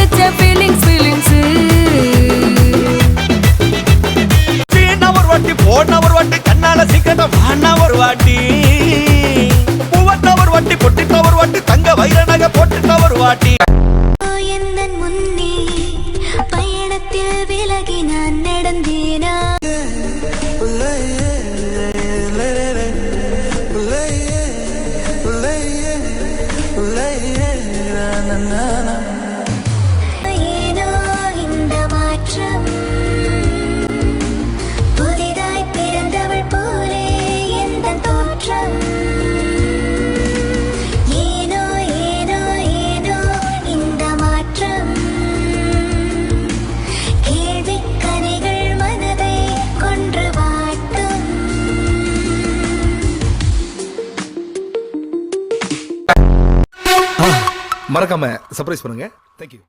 வச்ச ஃபீலிங்ஸ் ஒரு வாட்டி போன ஒரு வாட்டி கண்ணால சீக்கிரம் வாண்ணா ஒரு வாட்டி பூவட்ட ஒரு வாட்டி பொட்டிட்ட ஒரு வாட்டி தங்க வைர நகை போட்டுட்ட ஒரு வாட்டி முன்னே பயணத்தில் விலகி நான் நடந்தேனா ஏனோ இந்த மாற்றம் புதிதாய் பிறந்தவள் போலே எந்த தோற்றம் ஏனோ ஏனோ ஏனோ இந்த மாற்றம் கேள்வி கனிகள் மனதை கொன்று வாட்டும் மறக்காம சர்ப்ரைஸ் பண்ணுங்க. தேங்க்யூ.